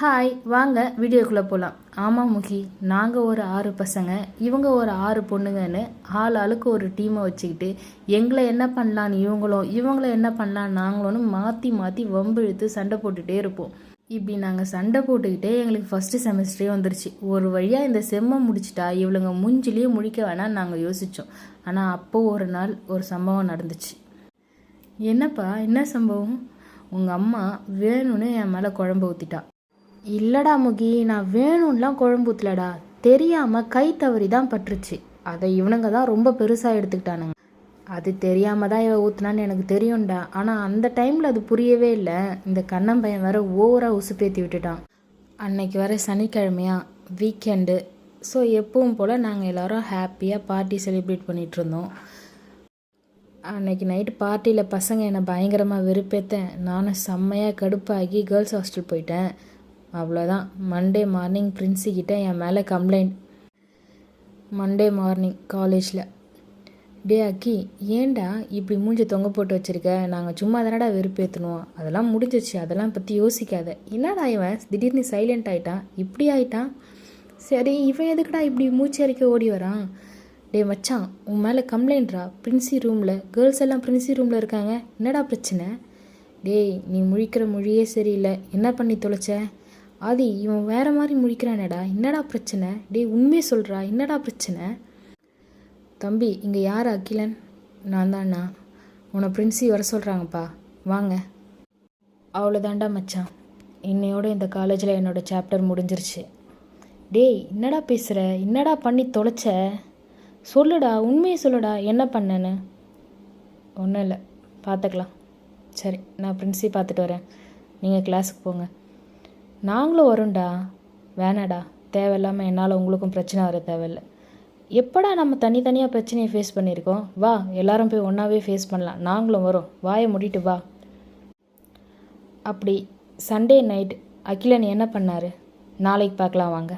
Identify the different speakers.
Speaker 1: Hi வாங்க வீடியோக்குள்ளே போகலாம். ஆமாம் முகி, நாங்கள் ஒரு 6 பசங்க, இவங்க ஒரு 6 பொண்ணுங்கன்னு ஆளுக்கு ஒரு டீமை வச்சுக்கிட்டு எங்களை என்ன பண்ணலான்னு இவங்கள என்ன பண்ணலான்னு நாங்களும் மாற்றி மாற்றி வம்பு இழுத்து சண்டை போட்டுகிட்டே இருப்போம். இப்படி நாங்கள் சண்டை போட்டுக்கிட்டே எங்களுக்கு ஃபஸ்ட்டு செமஸ்டரே வந்துருச்சு. ஒரு வழியாக இந்த செம்மை முடிச்சிட்டா இவளுங்க மூஞ்சிலேயே முழிக்க வேணான்னு நாங்கள் யோசித்தோம். ஆனால் அப்போது ஒரு நாள் ஒரு சம்பவம் நடந்துச்சு. என்னப்பா, என்ன சம்பவம்? உங்கள் அம்மா வேணும்னு என் மேலே குழம்பு ஊற்றிட்டா. இல்லடா முகி, நான் வேணும்லாம் குழம்பு ஊற்றலடா, தெரியாமல் கை தவறி தான் பட்டுருச்சு. அதை இவனுங்க தான் ரொம்ப பெருசாக எடுத்துக்கிட்டானுங்க. அது தெரியாமல் தான் இவன் ஊற்றுனான்னு எனக்கு தெரியும்டா. ஆனால் அந்த டைமில் அது புரியவே இல்லை. இந்த கண்ணன் பையன் வேற ஓவராக உசுப்பேற்றி விட்டுட்டான். அன்னைக்கு வர சனிக்கிழமையா, வீக்கெண்டு. ஸோ எப்பவும் போல் நாங்கள் எல்லோரும் ஹாப்பியாக பார்ட்டி செலிப்ரேட் பண்ணிகிட்ருந்தோம். அன்னைக்கு நைட்டு பார்ட்டியில் பசங்க என்னை பயங்கரமாக வெறுப்பேற்றேன். நானும் செம்மையாக கடுப்பாகி கேர்ள்ஸ் ஹாஸ்டல் போயிட்டேன். அவ்வளோதான். மண்டே மார்னிங் பிரின்ஸிக்கிட்ட என் மேலே கம்ப்ளைண்ட். மண்டே மார்னிங் காலேஜில், டே அக்கி, ஏன்டா இப்படி மூஞ்சி தொங்க போட்டு வச்சுருக்க? நாங்கள் சும்மா தானடா வெறுப்பேற்றணும், அதெல்லாம் முடிஞ்சிச்சு, அதெல்லாம் பற்றி யோசிக்காத. என்னடா இவன் திடீர்னு சைலண்ட் ஆகிட்டான், இப்படி ஆகிட்டான்? சரி, இவன் எதுக்குடா இப்படி மூச்சு அரைக்க ஓடி வரான்? டே மச்சான், உன் மேலே கம்ப்ளைண்ட்ரா, பிரின்சி ரூமில், கேர்ள்ஸ் எல்லாம் பிரின்சி ரூமில் இருக்காங்க, என்னடா பிரச்சனை? டேய், நீ முழிக்கிற மொழியே சரியில்லை, என்ன பண்ணி தொலைச்ச? ஆதி, இவன் வேறு மாதிரி முடிக்கிறானேடா, என்னடா பிரச்சனை? டே உண்மையே சொல்கிறா, என்னடா பிரச்சனை? தம்பி, இங்கே யார்? அகிலன். நான் தான்ண்ணா. உன்னை பிரின்சி வர சொல்கிறாங்கப்பா, வாங்க. அவ்வளோதாண்டா மச்சான், இன்னையோடு இந்த காலேஜில் என்னோடய சாப்டர் முடிஞ்சிருச்சு. டேய், என்னடா பேசுகிற? என்னடா பண்ணி தொலைச்ச? சொல்லுடா, உண்மையை சொல்லுடா, என்ன பண்ணேன்னு. ஒன்றும் இல்லை, பார்த்துக்கலாம். சரி, நான் பிரின்சி பார்த்துட்டு வரேன், நீங்கள் கிளாஸுக்கு போங்க. நாங்களும் வரோம்டா. வேணாடா, தேவையில்லாமல் என்னால் உங்களுக்கும் பிரச்சனை வர தேவையில்லை. எப்படா நம்ம தனித்தனியாக பிரச்சனையை ஃபேஸ் பண்ணியிருக்கோம்? வா, எல்லாரும் போய் ஒன்றாவே ஃபேஸ் பண்ணலாம். நாங்களும் வரோம், வாயை மூடிட்டு வா. அப்படி சண்டே நைட் அகிலன் என்ன பண்ணார்? நாளைக்கு பார்க்கலாம் வாங்க.